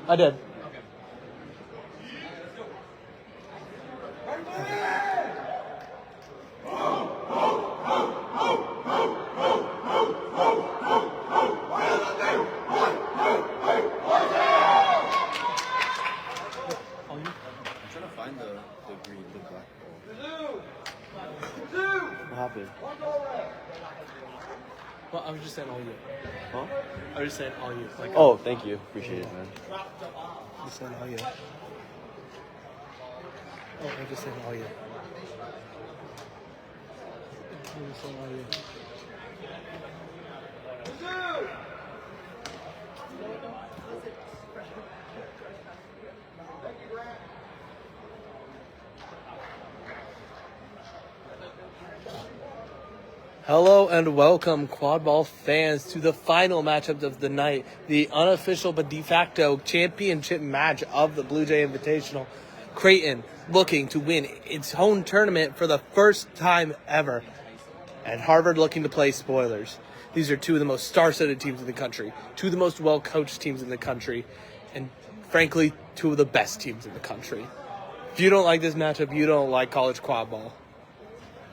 I did. Well, I was just saying all you. Huh? I was just saying all you. Like, oh, thank you. Appreciate it, man. Just saying all you. Oh, I'm just saying all you. I'm just saying all you. Hello and welcome, Quadball fans, to the final matchup of the night, the unofficial but de facto championship match of the Blue Jay Invitational. Creighton looking to win its home tournament for the first time ever, and Harvard looking to play spoilers. These are two of the most star-studded teams in the country, two of the most well-coached teams in the country, and frankly, two of the best teams in the country. If you don't like this matchup, you don't like college quadball.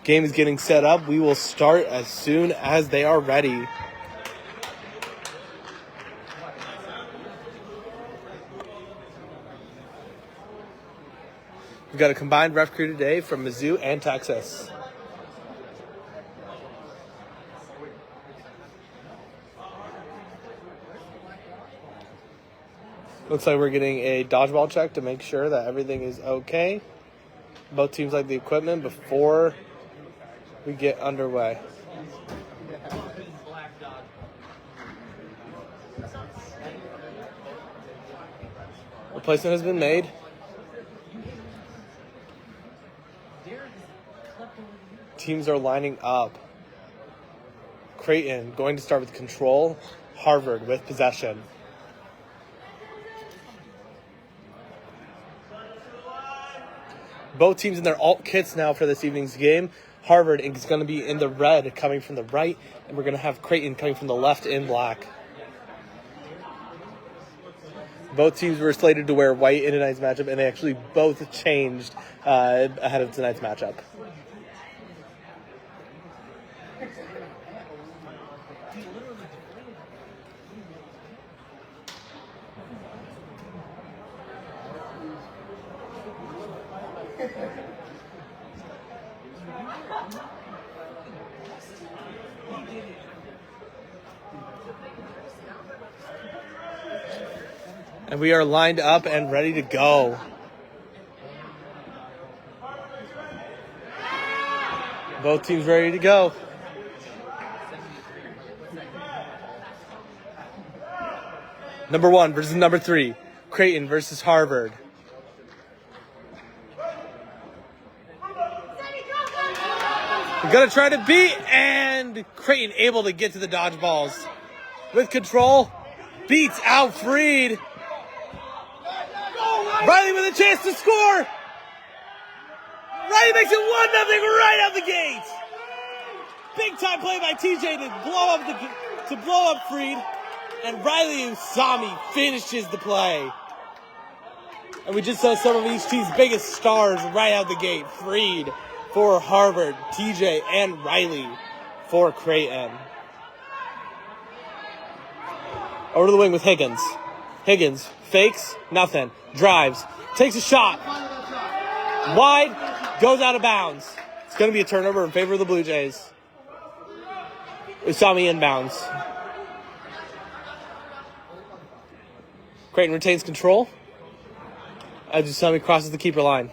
Game is getting set up. We will start as soon as they are ready. We've got a combined ref crew today from Mizzou and Texas. Looks like we're getting a dodgeball check to make sure that everything is okay. Both teams like the equipment before we get underway. Replacement has been made. Teams are lining up. Creighton going to start with control. Harvard with possession. Both teams in their alt kits now for this evening's game. Harvard is going to be in the red coming from the right, and we're going to have Creighton coming from the left in black. Both teams were slated to wear white in tonight's matchup, and they actually both changed ahead of tonight's matchup. And we are lined up and ready to go. Both teams ready to go. Number 1 versus number 3. Creighton versus Harvard. We're going to try to beat, and Creighton able to get to the dodgeballs. With control, beats out Freed. Riley with a chance to score. Riley makes it 1-0 right out the gate. Big time play by TJ to blow up Freed, and Riley Usami finishes the play. And we just saw some of each team's biggest stars right out the gate. Freed for Harvard, TJ and Riley for Creighton. Over to the wing with Higgins. Higgins fakes, nothing. Drives, takes a shot. Wide, goes out of bounds. It's going to be a turnover in favor of the Blue Jays. Usami inbounds. Creighton retains control as Usami crosses the keeper line.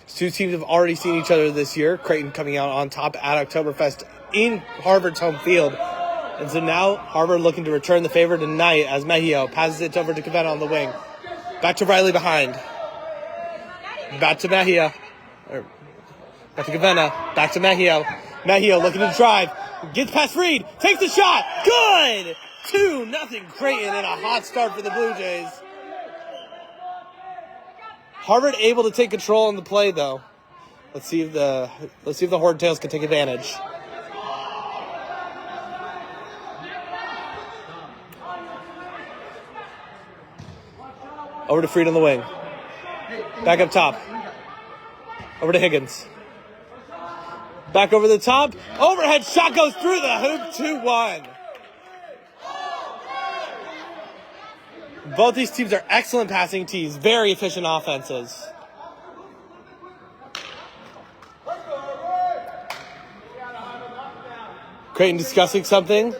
Two teams have already seen each other this year. Creighton coming out on top at Oktoberfest in Harvard's home field. And so now Harvard looking to return the favor tonight as Mejio passes it over to Cavenna on the wing. Back to Riley behind. Back to Mejio. Back to Cavenna. Back to Mejio. Mejio looking to drive. Gets past Reed. Takes the shot. Good! 2-0 Creighton and a hot start for the Blue Jays. Harvard able to take control on the play though. Let's see if the Horntails can take advantage. Over to Freed on the wing. Back up top. Over to Higgins. Back over the top. Overhead shot goes through the hoop. 2-1. Both these teams are excellent passing teams. Very efficient offenses. Creighton discussing something.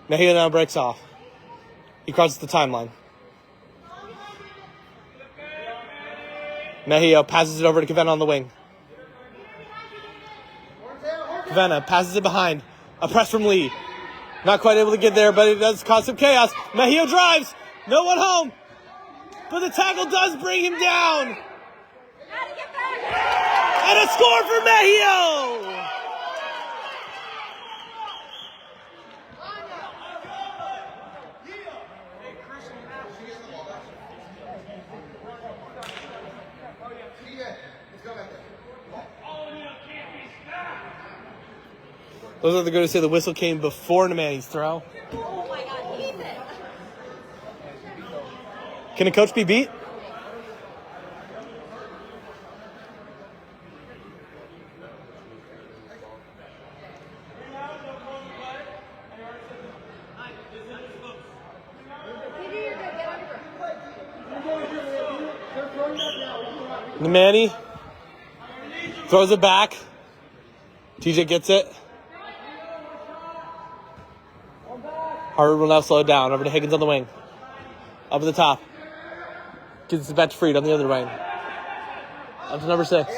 Mejia now breaks off. He crosses the timeline. Mejia passes it over to Cavenna on the wing. Cavenna passes it behind. A press from Lee. Not quite able to get there, but it does cause some chaos. Mejia drives. No one home. But the tackle does bring him down. And a score for Mejia. Those are going to say the whistle came before Nemanny's throw. Oh my God, Ethan! Can a coach be beat? Nemanny throws it back. TJ gets it. Harvard will now slow it down. Over to Higgins on the wing. Up at the top. Gives it back to Freed on the other wing. Up to number 6.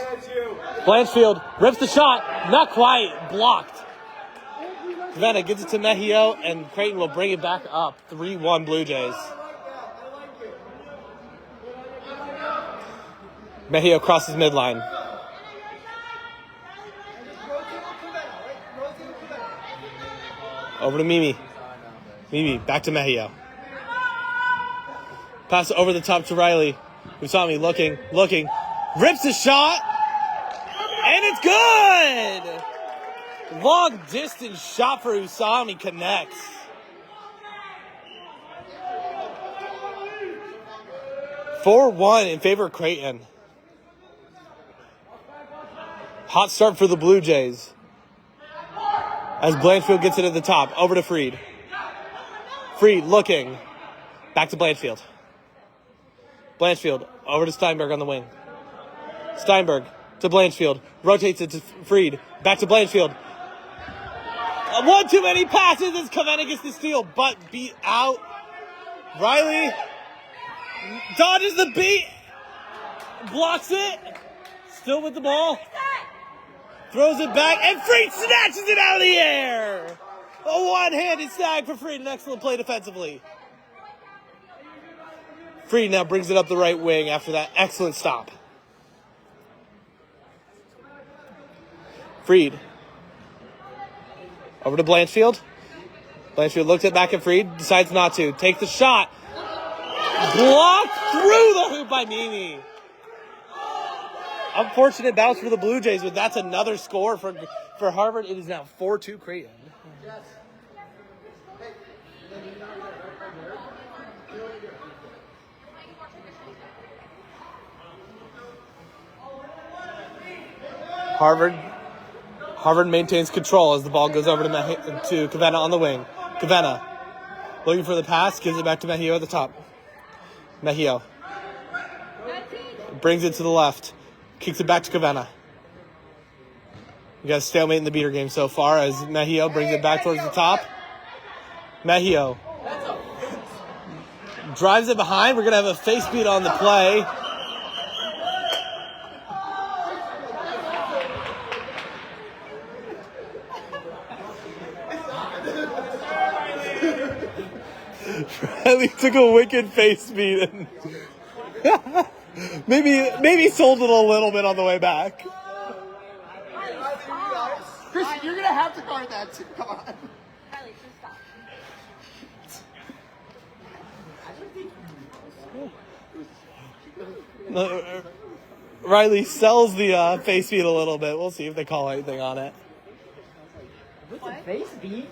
Blanchfield rips the shot. Not quite. Blocked. Cavenna gives it to Mejia, and Creighton will bring it back up. 3-1 Blue Jays. Mejia crosses midline. Over to Mimi. Mimi, back to Mejia. Pass over the top to Riley. Usami looking. Rips the shot. And it's good! Long distance shot for Usami connects. (4-1) in favor of Creighton. Hot start for the Blue Jays. As Blanchfield gets it at the top. Over to Freed. Freed looking. Back to Blanchfield. Blanchfield over to Steinberg on the wing. Steinberg to Blanchfield. Rotates it to Freed. Back to Blanchfield. One too many passes as Cavenna gets the steal, but beat out. Riley dodges the beat. Blocks it. Still with the ball. Throws it back, and Freed snatches it out of the air. A one-handed snag for Freed. An excellent play defensively. Freed now brings it up the right wing after that excellent stop. Freed. Over to Blanchfield. Blanchfield looks it back at Freed. Decides not to. Takes the shot. Blocked through the hoop by Mimi. Unfortunate bounce for the Blue Jays, but that's another score for Harvard. It is now 4-2 Creighton. Harvard maintains control as the ball goes over to Cavenna on the wing. Cavenna looking for the pass, gives it back to Mejia at the top. Mejia brings it to the left, kicks it back to Cavenna. We got a stalemate in the beater game so far as Mejia brings it back towards the top. Mejia drives it behind. We're going to have a face beat on the play. Riley took a wicked face beat and maybe sold it a little bit on the way back. Christian, you're going to have to guard that too. Come on. Riley, just stop. Riley sells the face beat a little bit. We'll see if they call anything on it. What's a face beat?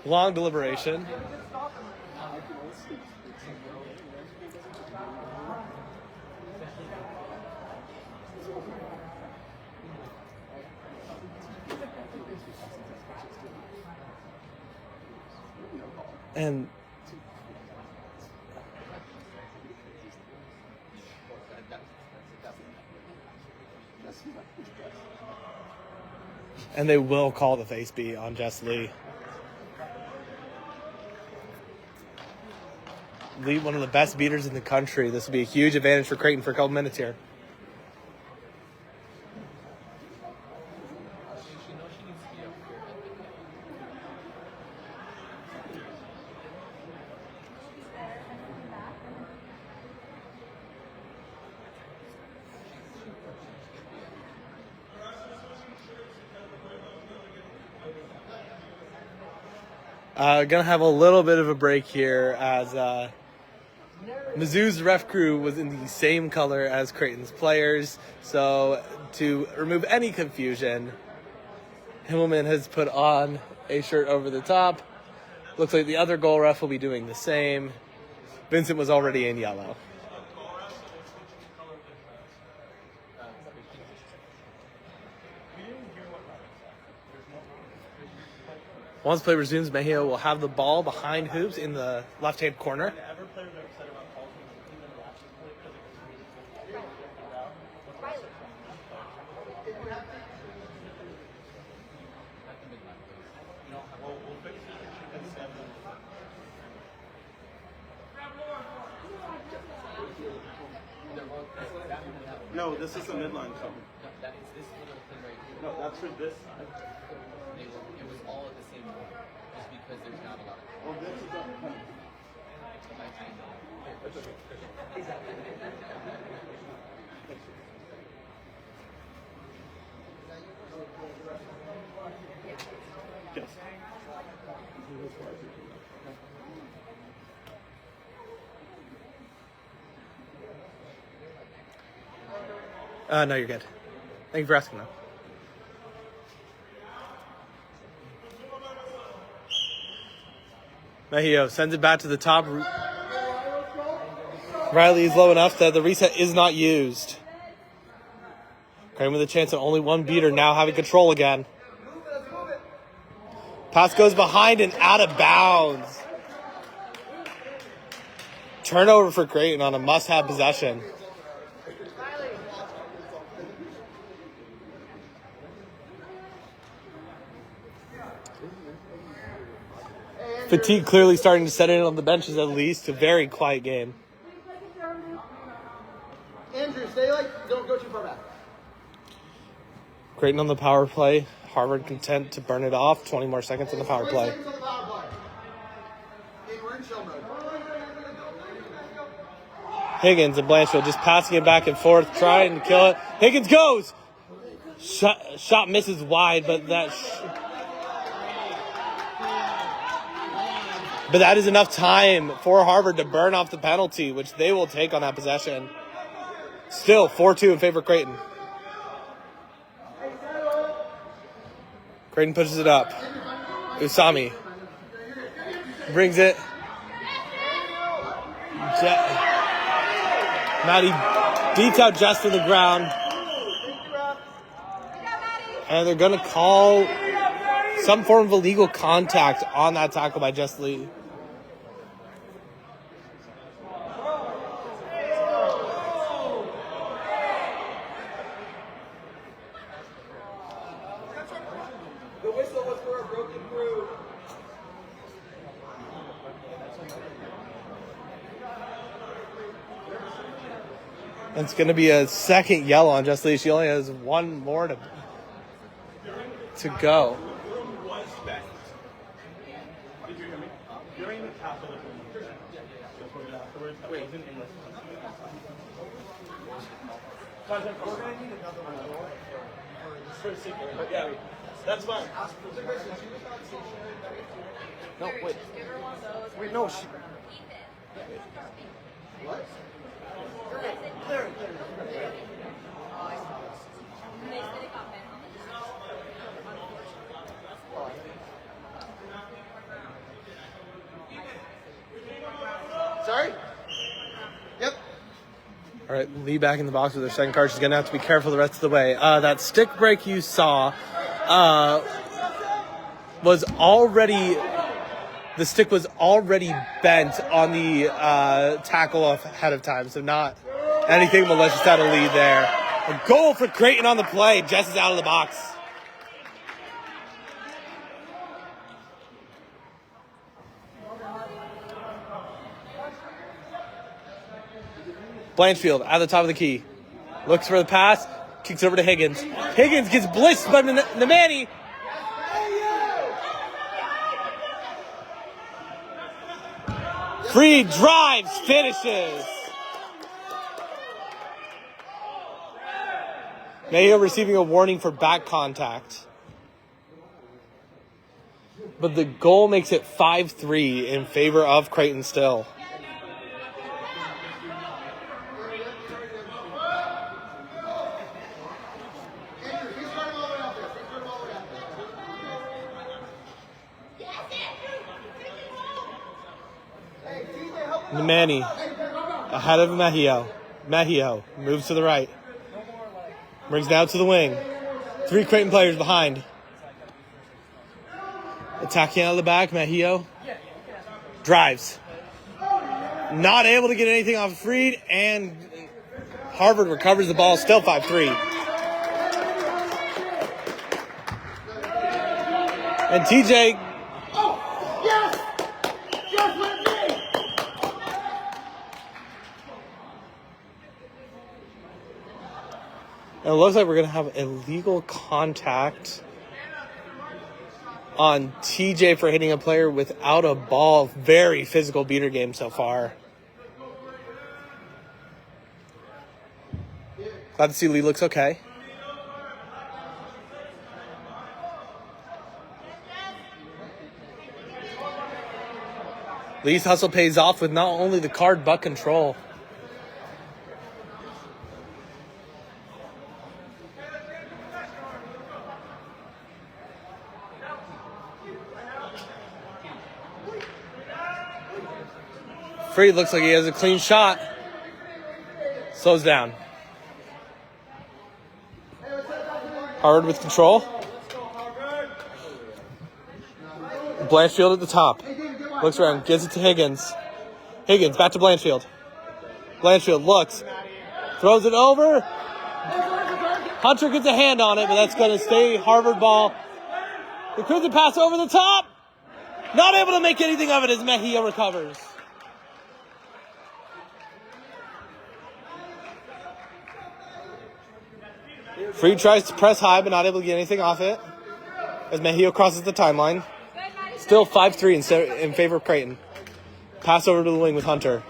Long deliberation. And they will call the face beat on Jess Lee. Lee, one of the best beaters in the country. This will be a huge advantage for Creighton for a couple minutes here. Gonna have a little bit of a break here as Mizzou's ref crew was in the same color as Creighton's players. So to remove any confusion, Himmelman has put on a shirt over the top. Looks like the other goal ref will be doing the same. Vincent was already in yellow. Once play resumes, Mejia will have the ball behind hoops in the left-hand corner. No, this is the midline cover. That is this little thing right here. No, that's for this side. It was all at the same point, just because there's not a lot of. Oh, this is up. I know. It's okay. Exactly. Yes. No, you're good. Thank you for asking, though. Mejia sends it back to the top. Riley is low enough that the reset is not used. Creighton with a chance at only one beater, now having control again. Pass goes behind and out of bounds. Turnover for Creighton on a must-have possession. Fatigue clearly starting to set in on the benches at least. A very quiet game. Andrew, stay don't go too far back. Creighton on the power play. Harvard content to burn it off. 20 more seconds on the power play. Higgins and Blanchfield just passing it back and forth, trying to kill it. Higgins goes! Shot misses wide, but that is enough time for Harvard to burn off the penalty, which they will take on that possession. Still 4-2 in favor of Creighton. Creighton pushes it up. Usami brings it. Maddie beats out Jess to the ground. And they're going to call some form of illegal contact on that tackle by Jess Lee. The whistle was for a broken through. It's going to be a second yellow on Jess Lee. She only has one more to go. Yeah, that's fine. No, wait. Wait, no. What? All right, Lee back in the box with her second card. She's going to have to be careful the rest of the way. That stick break you saw was already... The stick was already bent on the tackle ahead of time, so not anything but let's just have a lead there. A goal for Creighton on the play. Jess is out of the box. Blanchfield at the top of the key. Looks for the pass. Kicks over to Higgins. Higgins gets blitzed by Nemani. Free drives, finishes. Mayo receiving a warning for back contact. But the goal makes it 5-3 in favor of Creighton still. Nemani ahead of Mejio. Mejio moves to the right. Brings down to the wing. 3 Creighton players behind. Attacking out of the back, Mejio. Drives. Not able to get anything off of Freed, and Harvard recovers the ball, still 5-3. And TJ... And it looks like we're going to have illegal contact on TJ for hitting a player without a ball. Very physical beater game so far. Glad to see Lee looks okay. Lee's hustle pays off with not only the card but control. Freed looks like he has a clean shot. Slows down. Hard with control. Blanchfield at the top. Looks around, gives it to Higgins. Higgins back to Blanchfield. Blanchfield looks. Throws it over. Hunter gets a hand on it, but that's going to stay Harvard ball. The Crimson pass over the top. Not able to make anything of it as Mejia recovers. Freed tries to press high, but not able to get anything off it as Mejia crosses the timeline. Still 5-3 in favor of Creighton. Pass over to the wing with Hunter.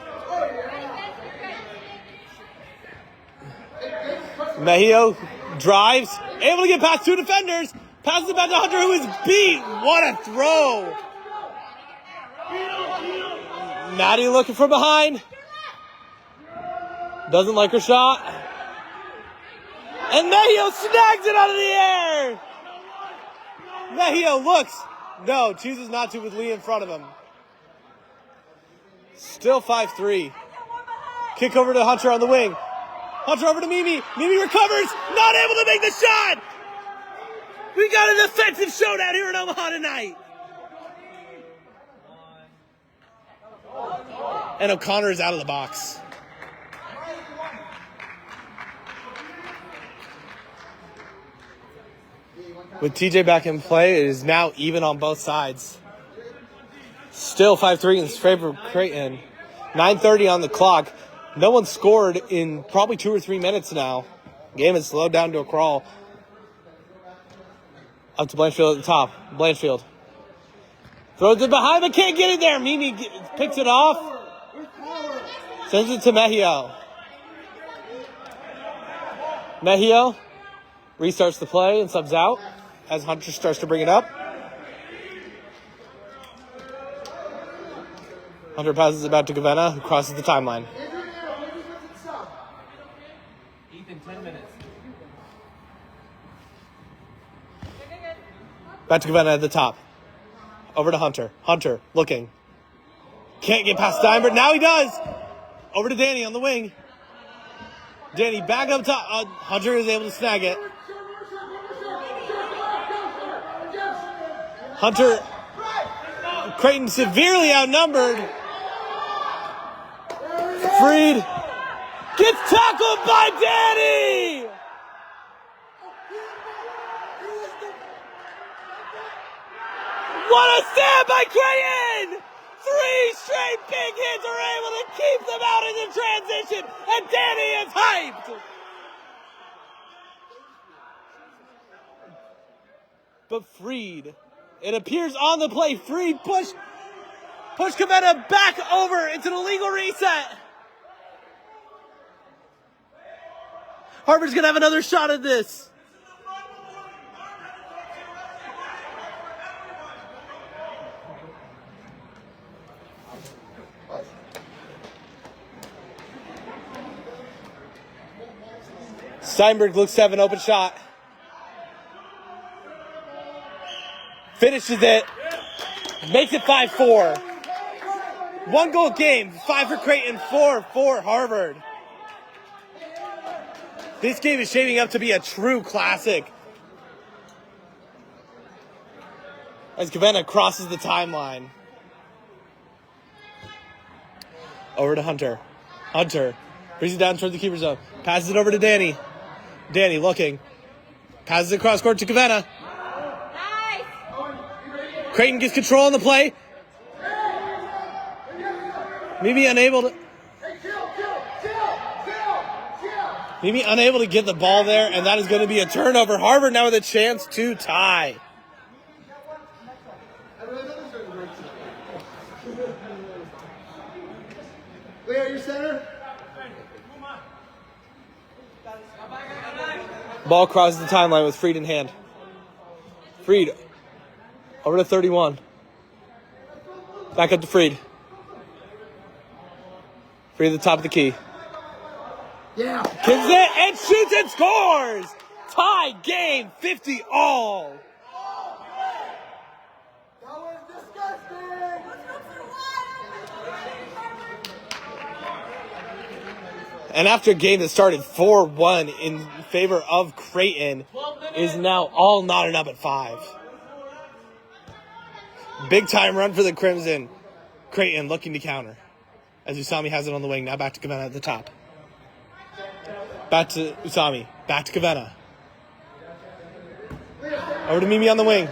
Mejia drives, able to get past 2 defenders. Passes it back to Hunter, who is beat. What a throw. Maddie looking from behind. Doesn't like her shot. And Mejio snags it out of the air. Mejio looks. No, chooses not to with Lee in front of him. Still 5-3. Kick over to Hunter on the wing. Hunter over to Mimi. Mimi recovers. Not able to make the shot. We got an offensive showdown here in Omaha tonight. And O'Connor is out of the box. With TJ back in play, it is now even on both sides. Still 5-3 in favor of Creighton. 9:30 on the clock. No one scored in probably 2 or 3 minutes now. Game has slowed down to a crawl. Up to Blanchfield at the top. Blanchfield. Throws it behind, but can't get it there. Mimi picks it off. Sends it to Mejio. Mejio restarts the play and subs out as Hunter starts to bring it up. Hunter passes it back to Gavenna, who crosses the timeline. Ethan, 10 minutes. Back to Gavenna at the top. Over to Hunter. Hunter looking. Can't get past Steinberg. Now he does. Over to Danny on the wing. Danny back up top. Hunter is able to snag it. Hunter, Creighton severely outnumbered. Freed gets tackled by Danny. What a stand by Creighton! 3 straight big hits are able to keep them out in the transition, and Danny is hyped! But Freed, it appears on the play, Freed push Cavetta back over into the legal reset. Harvard's gonna have another shot at this. Steinberg looks to have an open shot. Finishes it. Makes it 5-4. 1 goal game. 5 for Creighton, 4 for Harvard. This game is shaping up to be a true classic. As Cavetta crosses the timeline. Over to Hunter. Hunter brings it down towards the keeper zone. Passes it over to Danny. Danny looking. Passes it across court to Cavetta. Nice. Creighton gets control on the play. Maybe unable to get the ball there, and that is going to be a turnover. Harvard now with a chance to tie. Leo, your center. Ball crosses the timeline with Freed in hand. Freed over to 31. Back up to Freed. Freed at the top of the key. Yeah. Kicks it and shoots and scores! Tie game 50 all. That was disgusting. And after a game that started 4-1 in favor of Creighton, is now all knotted up at 5. Big time run for the Crimson. Creighton looking to counter. As Usami has it on the wing. Now back to Cavetta at the top. Back to Usami. Back to Cavetta. Over to Mimi on the wing.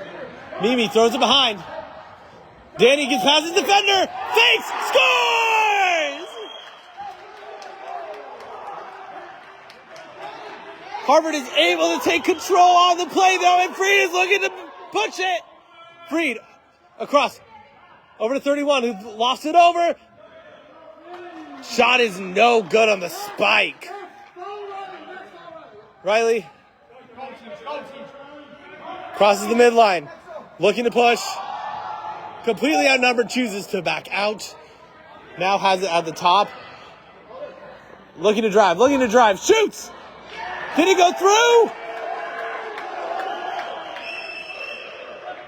Mimi throws it behind. Danny gets past his defender. Fakes. Scores! Harvard is able to take control on the play, though, and Freed is looking to push it. Freed across. Over to 31, who lost it over. Shot is no good on the spike. Riley crosses the midline. Looking to push. Completely outnumbered, chooses to back out. Now has it at the top. Looking to drive, shoots! Did he go through?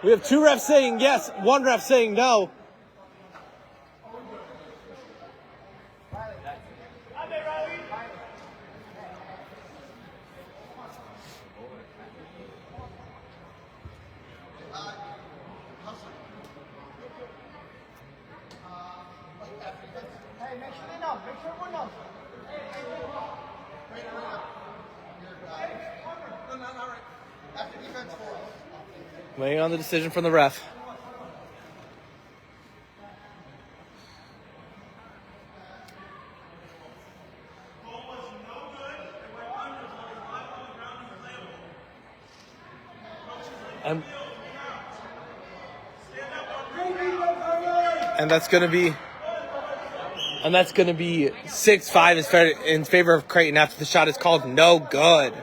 We have 2 refs saying yes, 1 ref saying no. Hey, make sure they know. Make sure everyone knows. After defense for us. Waiting on the decision from the ref. And that's going to be 6-5 in favor of Creighton after the shot is called no good.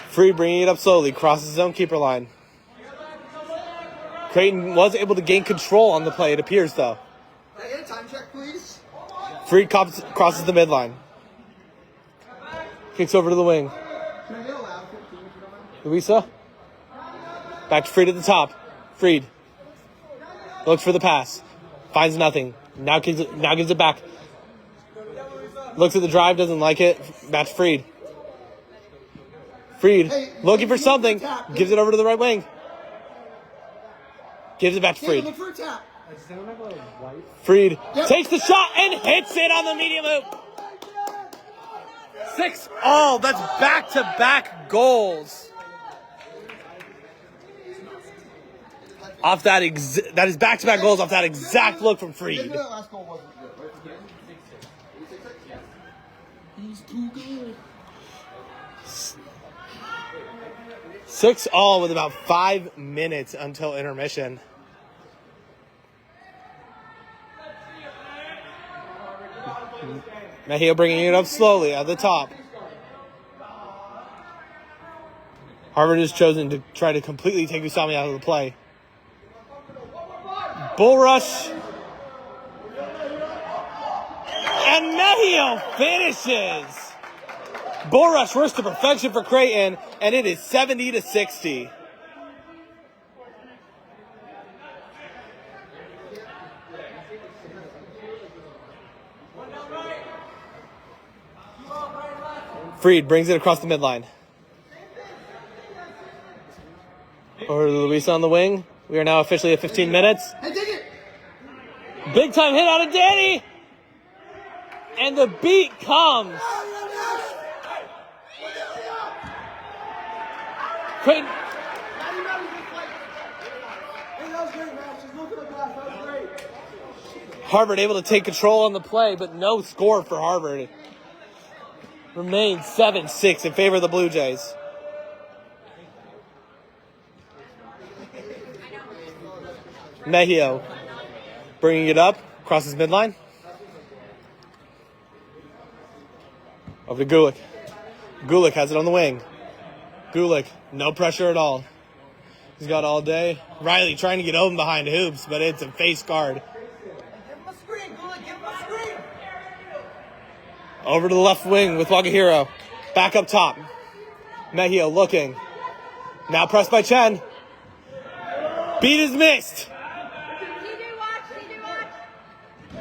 Free bringing it up slowly, crosses his own keeper line. Creighton was able to gain control on the play, it appears, though. Can I get a time check, please? Free crosses the midline. Kicks over to the wing. Can I get a loud 15 if you don't mind? Louisa. Back to Freed at the top. Freed looks for the pass. Finds nothing. Now gives it back. Looks at the drive, doesn't like it. Match Freed. Freed, looking for something. Gives it over to the right wing. Gives it back to Freed. Freed takes the shot and hits it on the medium loop. 6-all. That's back-to-back goals. Off that is back-to-back goals off that exact look from Freed. He's too good. 6-all with about 5 minutes until intermission. Mejia bringing it up slowly at the top. Harvard has chosen to try to completely take Usami out of the play. Bull rush. And Mejia finishes. Bull rush works to perfection for Creighton, and it is 70-60. Freed brings it across the midline. Over to Luis on the wing. We are now officially at 15 minutes. Big time hit out of Danny. And the beat comes. Creighton. Harvard able to take control on the play, but no score for Harvard. Remains 7-6 in favor of the Blue Jays. Mejia bringing it up, crosses midline. Over to Gulick. Gulick has it on the wing. Gulick, no pressure at all. He's got all day. Riley trying to get open behind hoops, but it's a face guard. Over to the left wing with Wakahiro. Back up top. Mejia looking. Now pressed by Chen. Beat is missed.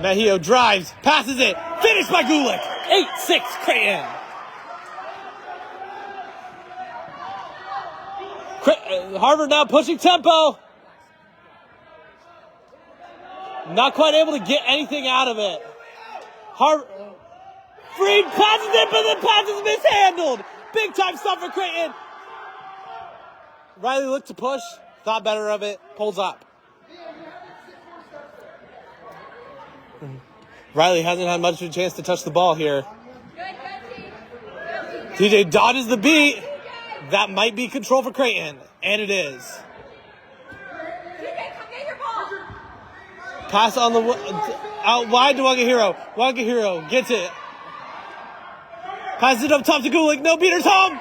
Mejia drives, passes it, finished by Gulick. 8-6 Creighton. Harvard now pushing tempo. Not quite able to get anything out of it. Freed passes it, but the pass is mishandled. Big time stuff for Creighton. Riley looked to push, thought better of it, pulls up. Riley hasn't had much of a chance to touch the ball here. TJ dodges the beat. That might be control for Creighton, and it is. Pass on the out wide to Wakahiro. Wakahiro gets it. Passes it up top to Gulick. No beaters home.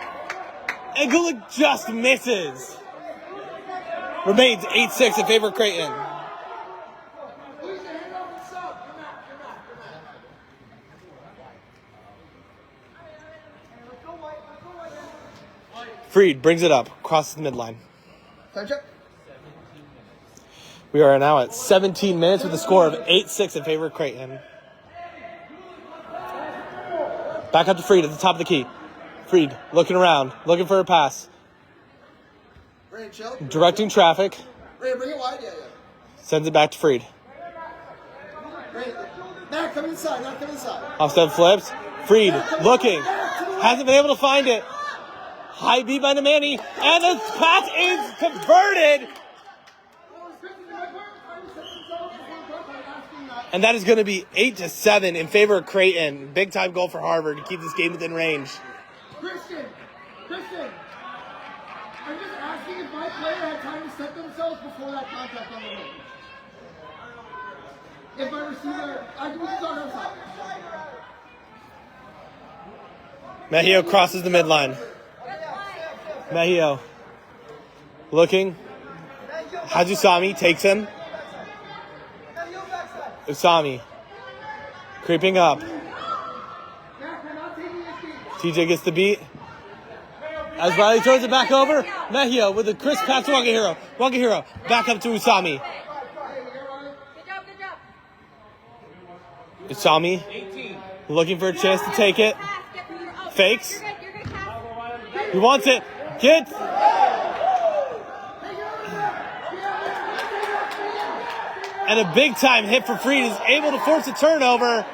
And Gulick just misses. Remains 8-6 in favor of Creighton. Freed brings it up, crosses the midline. We are now at 17 minutes with a score of 8-6 in favor of Creighton. Back up to Freed at the top of the key. Freed looking around, looking for a pass. Directing traffic. Sends it back to Freed. Come inside, come inside. Offset flips. Freed looking. Hasn't been able to find it. High beat by Nemani. And the pass is converted. And that is going to be 8-7 in favor of Creighton. Big time goal for Harvard to keep this game within range. Christian, I'm just asking if my player had time to set themselves before that contact on the ring. If my receiver, I can use on our side. Mejia crosses the midline. Mejia looking. Hajusami takes him. Usami creeping up. TJ gets the beat. As Riley throws it back over, Mejia with a crisp pass to Wakahiro. Wakahiro back up to Usami. It's Tommy looking for a chance to take it. Fakes. He wants it. Gets. And a big time hit for Freed is able to force a turnover.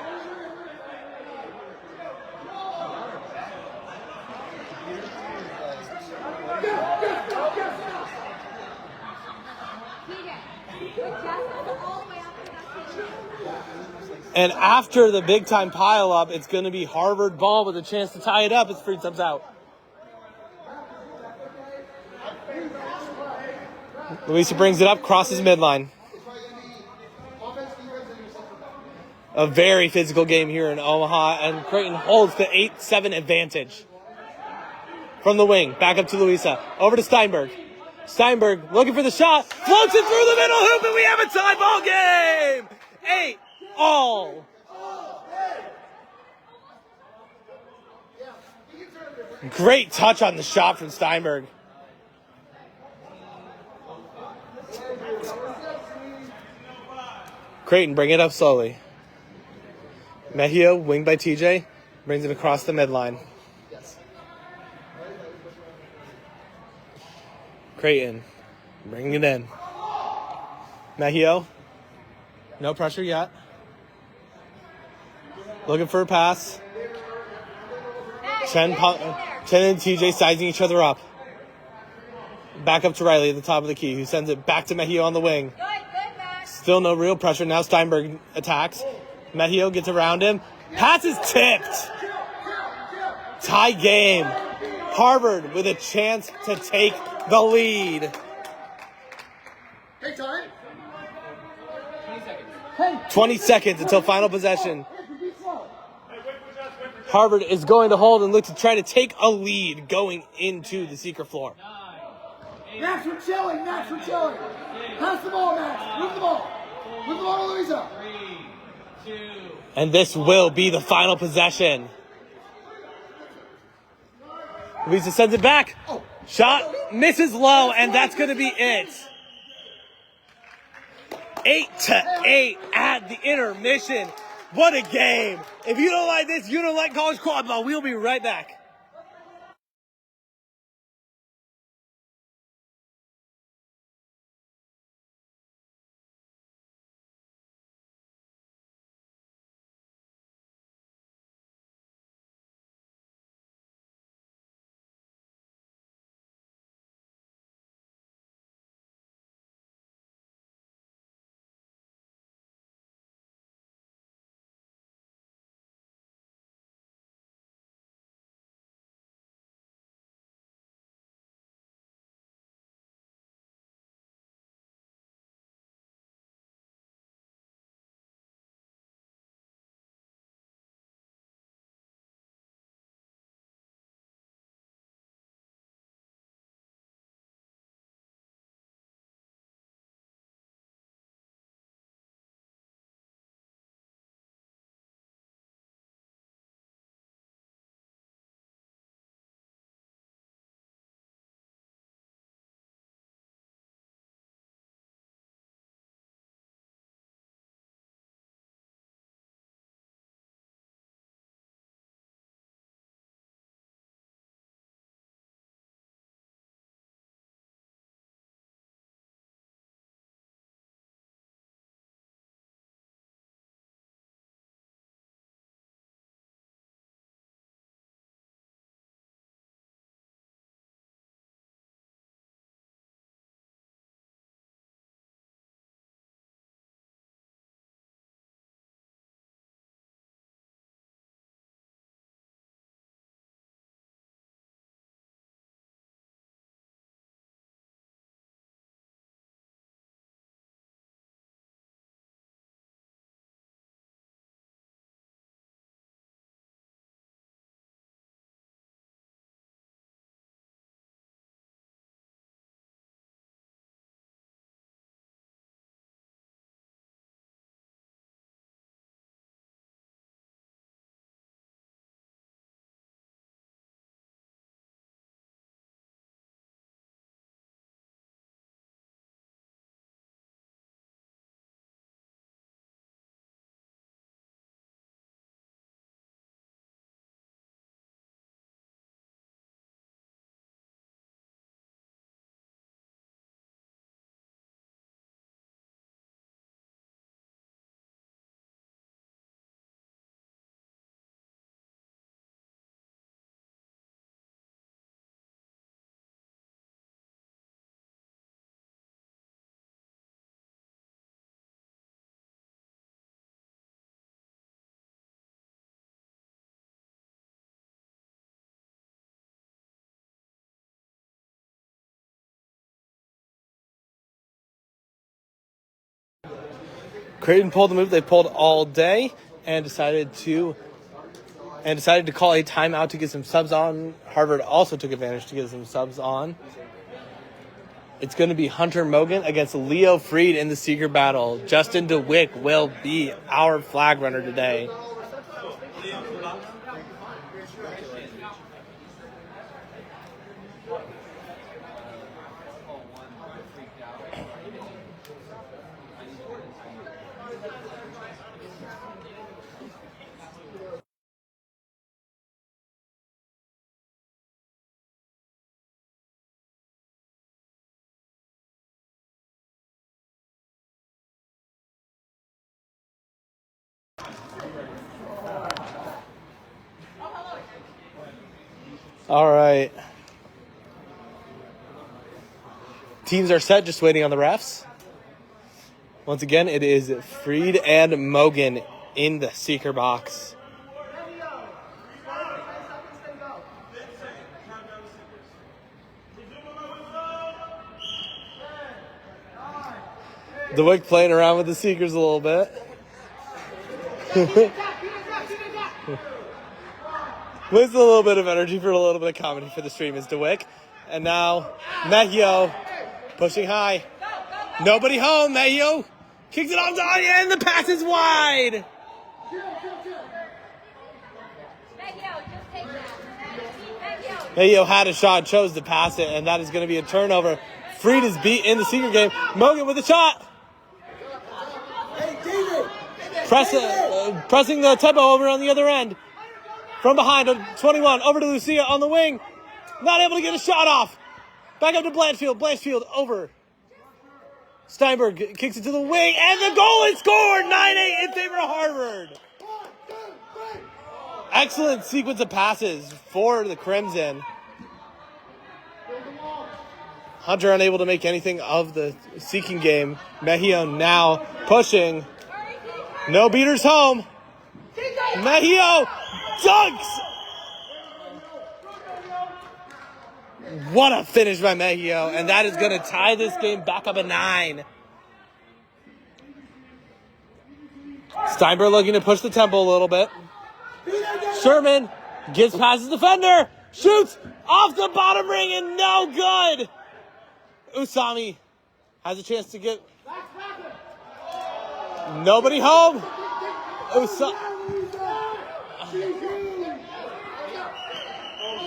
And after the big time pile up, it's going to be Harvard ball with a chance to tie it up as Freed comes out. Louisa brings it up, crosses midline. A very physical game here in Omaha, and Creighton holds the 8-7 advantage. From the wing, back up to Louisa. Over to Steinberg. Steinberg looking for the shot. Floats it through the middle hoop, and we have a tie ball game! 8-all. Great touch on the shot from Steinberg. Creighton bring it up slowly. Mejia, winged by TJ, brings it across the midline. Creighton, bring it in. Mejia, no pressure yet. Looking for a pass. Chen and TJ sizing each other up. Back up to Riley at the top of the key, who sends it back to Mejia on the wing. Still no real pressure. Now Steinberg attacks. Mejia gets around him. Pass is tipped. Tie game. Harvard with a chance to take the lead. Hey, time. 20 seconds until final possession. Harvard is going to hold and look to try to take a lead going into the secret floor. Max, we're chilling. Max, we're chilling. Pass the ball, Max. Move the ball. Move the ball to Louisa. And this will be the final possession. Louisa sends it back. Shot misses low, and that's going to be it. 8-8 at the intermission. What a game. If you don't like this, you don't like college quadball. We'll be right back. Creighton pulled the move they pulled all day and decided to call a timeout to get some subs on. Harvard also took advantage to get some subs on. It's going to be Hunter Mogan against Leo Freed in the secret battle. Justin DeWick will be our flag runner today. All right. Teams are set, just waiting on the refs. Once again, it is Freed and Mogan in the seeker box. DeWick playing around with the seekers a little bit. With a little bit of energy for a little bit of comedy for the stream is DeWick. And now, Mejio pushing high. Nobody home. Mejio kicks it off to Anya, and the pass is wide. Mejio had a shot, chose to pass it, and that is going to be a turnover. Freed is beat in the senior game. Mogan with a shot. Pressing the tempo over on the other end. From behind, 21, over to Lucia on the wing. Not able to get a shot off. Back up to Blanchfield. Blanchfield over. Steinberg kicks it to the wing, and the goal is scored! 9-8 in favor of Harvard. Excellent sequence of passes for the Crimson. Hunter unable to make anything of the seeking game. Mejio now pushing. No beaters home. Mejio dunks! What a finish by Mejio, and that is going to tie this game back up at 9. Steinberg looking to push the tempo a little bit. Sherman gets past his defender, shoots off the bottom ring, and no good. Usami has a chance to get nobody home.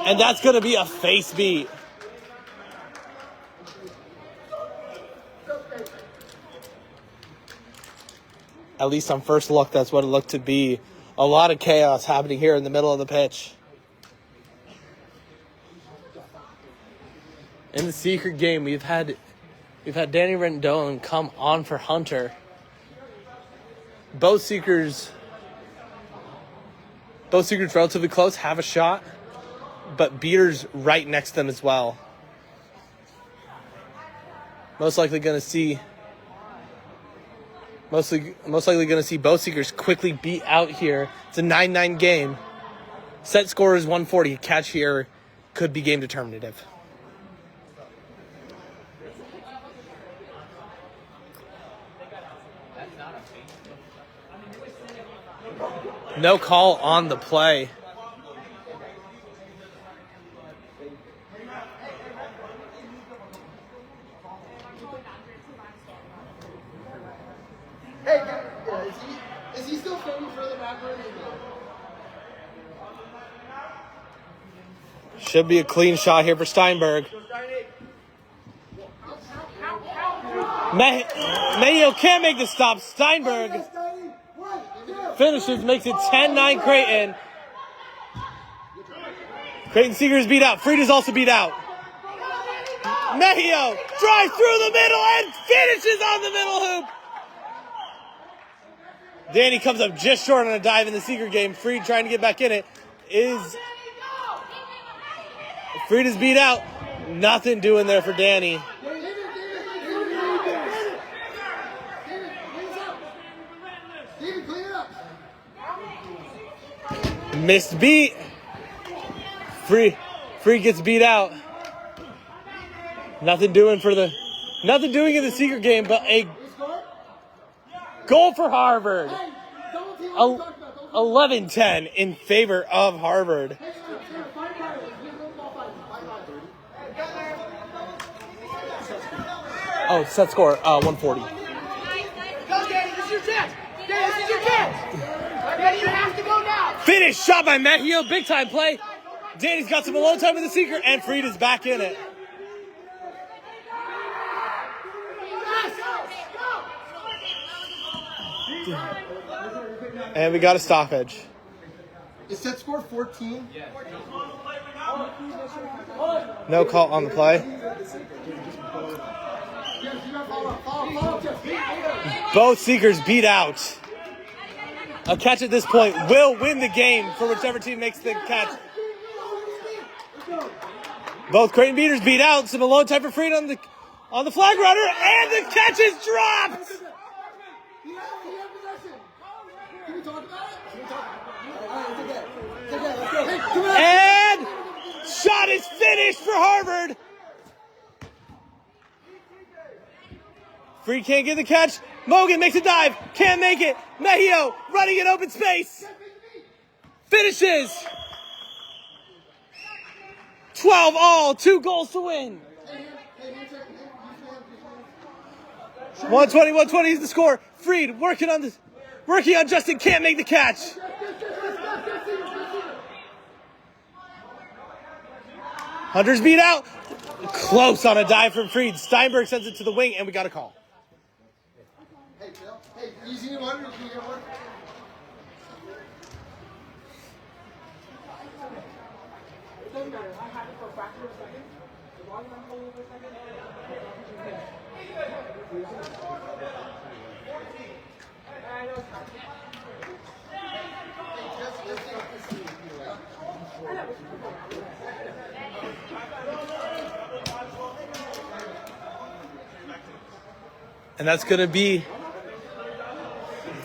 And that's going to be a face beat. At least on first look, that's what it looked to be. A lot of chaos happening here in the middle of the pitch. In the secret game, we've had Danny Rendon come on for Hunter. Both seekers relatively close, have a shot, but beaters right next to them as well. Most likely going to see both seekers quickly beat out here. It's a 9-9 game. Set score is 140. Catch here could be game determinative. No call on the play. Hey, is he still filming for the background? Should be a clean shot here for Steinberg. Mayo can't make the stop. Steinberg finishes, makes it 10-9 Creighton. Creighton Seekers beat out. Freed is also beat out. Mejio drives through the middle and finishes on the middle hoop. Danny comes up just short on a dive in the Seeker game. Freed trying to get back in it. Freed is beat out. Nothing doing there for Danny. Missed beat. Free gets beat out. Nothing doing in the secret game, but Goal for Harvard. Hey, double team, what are you talking about? Double team. 11-10 in favor of Harvard. Hey, Sarah, find Riley. We have the ball, find Riley. Oh, set score 140. Go, Danny, this is your chance. Danny, this is your chance. Danny, you have to go now. Finish shot by Mejio. Big time play. Danny's got some alone time with the seeker, and Freed is back in it. And we got a stoppage. Is set score 14? No call on the play. Follow, Jeff. Both seekers beat out. A catch at this point will win the game for whichever team makes the catch. Both Creighton beaters beat out. Some alone time for Freed on the flag runner, and the catch is dropped. He had possession. Can we talk about it? All right, it's okay. It's okay, let's go. Hey, come on. And shot is finished for Harvard. Freed can't get the catch. Mogan makes a dive. Can't make it. Mejio running in open space. Finishes. 12 all. 2 goals to win. 120 is the score. Freed working on Justin. Can't make the catch. Hunters beat out. Close on a dive from Freed. Steinberg sends it to the wing, and we got a call. Hey, Phil. Hey, easy one. Can you get one? It doesn't matter. I have it for a fraction of a second. As long as I'm holding for a second. I know it's hard. And that's going to be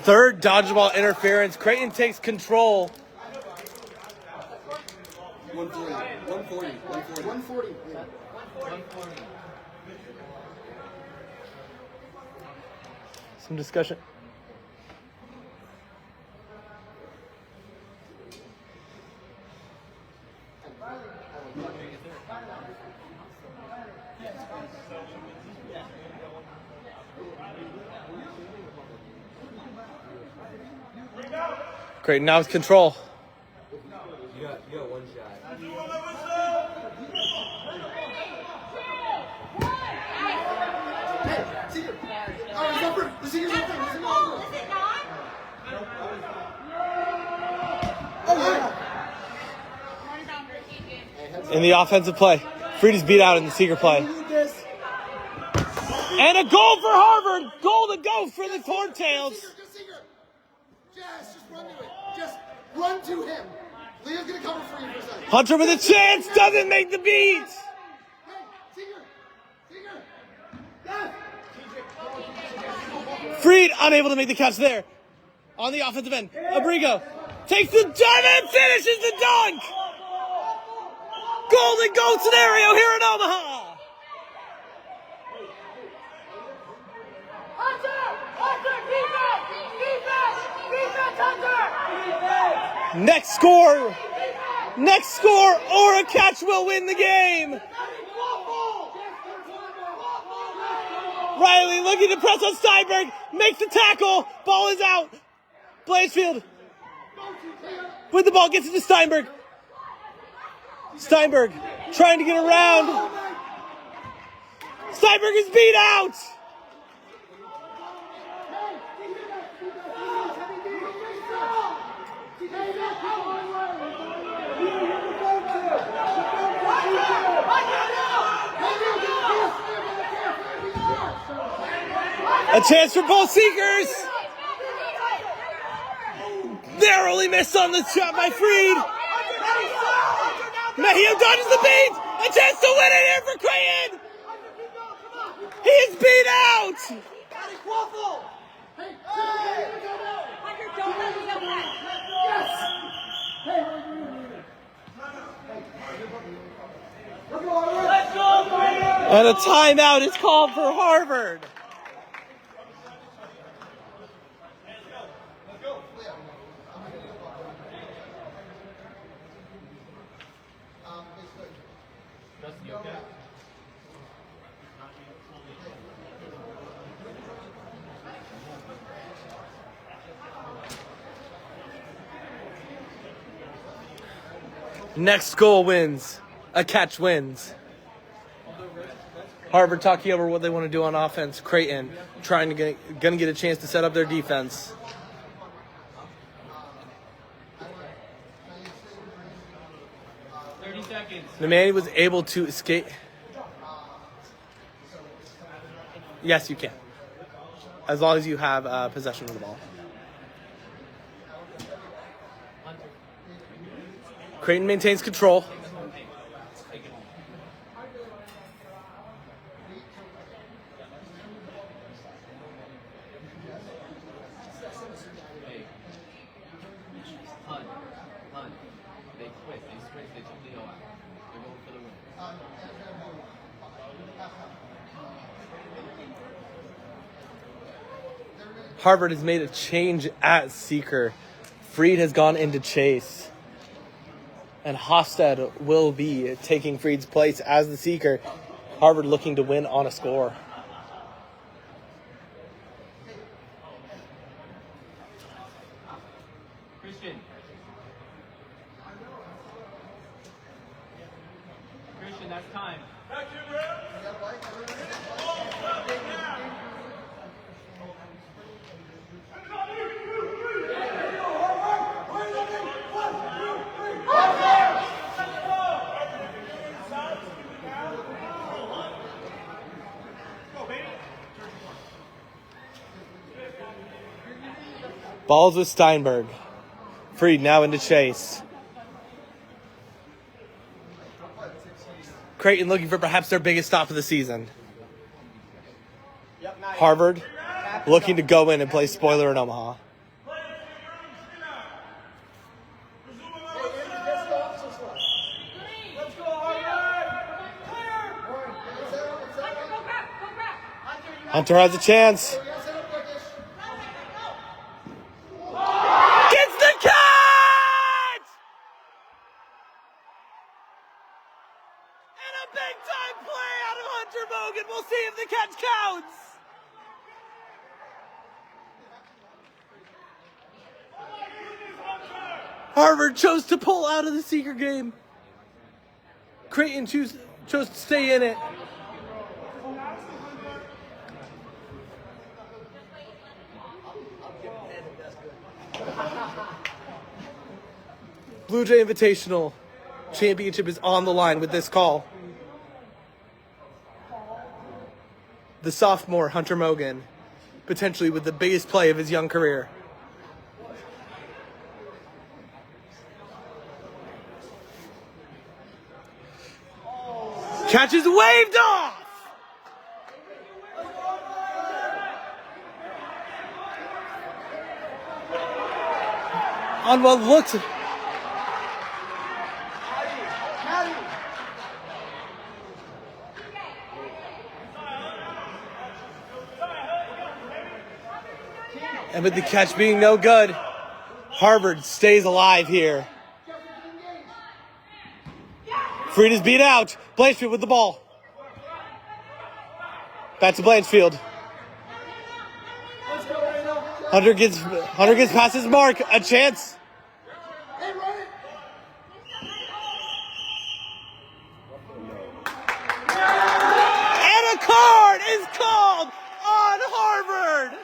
third dodgeball interference. Creighton takes control. 140. Some discussion. Creighton now has control. You got one shot. Hey, Seeker. Oh, he's up for the Seeker's up for Is it not? Oh, yeah. In the offensive play. Freed is beat out in the seeker play. And a goal for Harvard. Goal to go for the Horntails. Seeker. Just run to it. Just run to him. Leo's going to cover for you for a second. Hunter with a chance. Doesn't make the beat. Hey, Seeker. Yes. Freed unable to make the catch there. On the offensive end. Abrigo takes the dive and finishes the dunk. Golden goal scenario here in Omaha. Next score, or a catch will win the game. Riley looking to press on Steinberg, makes the tackle, ball is out. Blanchfield with the ball, gets it to Steinberg. Steinberg trying to get around. Steinberg is beat out. A chance for both seekers. Narrowly missed on the shot by Freed. Mejio dodges the beat. A chance to win it here for Creighton. He is beat out. And a timeout is called for Harvard. Next goal wins. A catch wins. Harvard talking over what they want to do on offense. Creighton gonna get a chance to set up their defense. Nemani was able to escape. Yes, you can. As long as you have possession of the ball. Creighton maintains control. Harvard has made a change at seeker. Freed has gone into chase. And Hofstad will be taking Freed's place as the seeker. Harvard looking to win on a score. Christian, that's time. Balls with Steinberg. Freed now into chase. Creighton looking for perhaps their biggest stop of the season. Harvard looking to go in and play spoiler in Omaha. Hunter has a chance. Gets the catch! And a big-time play out of Hunter Mogan. We'll see if the catch counts. Harvard chose to pull out of the seeker game. Creighton chose to stay in it. Blue Jay Invitational Championship is on the line with this call. The sophomore, Hunter Mogan, potentially with the biggest play of his young career. Catch is waved off! On what looks... And with the catch being no good, Harvard stays alive here. Freed is beat out. Blanchfield with the ball. Back to Blanchfield. Hunter gets past his mark. A chance. And a card is called on Harvard.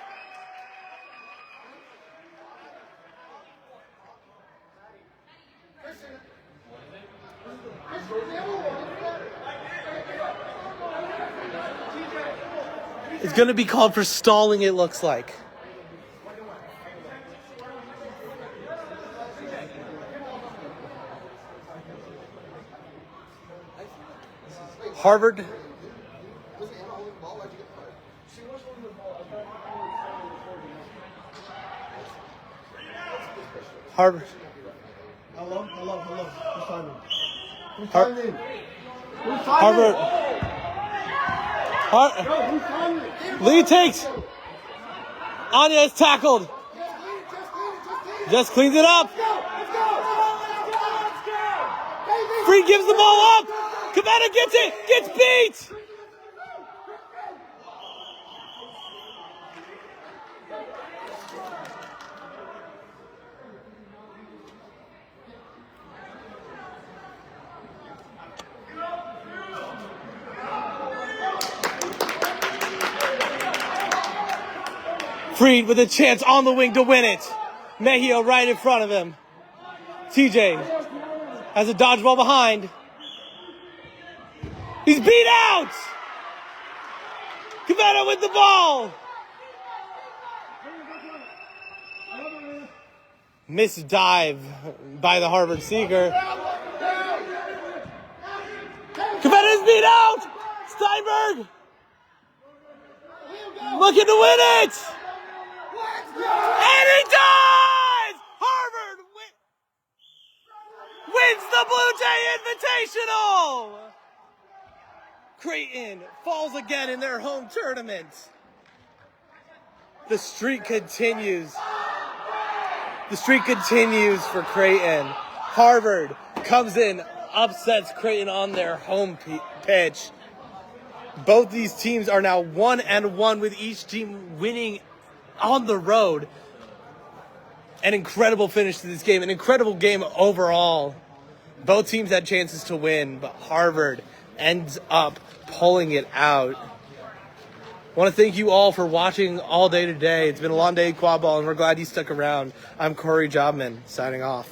It's going to be called for stalling, it looks like. Harvard. Harvard. Hello. Who's Harvard. Harvard. Lead takes. Anya is tackled. Just cleans it up. Free gives the ball up. Cabana gets it, gets beat! Freed with a chance on the wing to win it. Mejia right in front of him. TJ has a dodgeball behind. He's beat out! Cabana with the ball! Missed dive by the Harvard Seeker. Cabana's beat out! Steinberg! Looking to win it! And he does! Harvard wins the Blue Jay Invitational! Creighton falls again in their home tournament. The streak continues. The streak continues for Creighton. Harvard comes in, upsets Creighton on their home pitch. Both these teams are now 1-1 with each team winning on the road. An incredible finish to this game, an incredible game overall. Both teams had chances to win, but Harvard ends up pulling it out. I want to thank you all for watching all day today. It's been a long day at Quadball, and we're glad you stuck around. I'm Corey Jobman, signing off.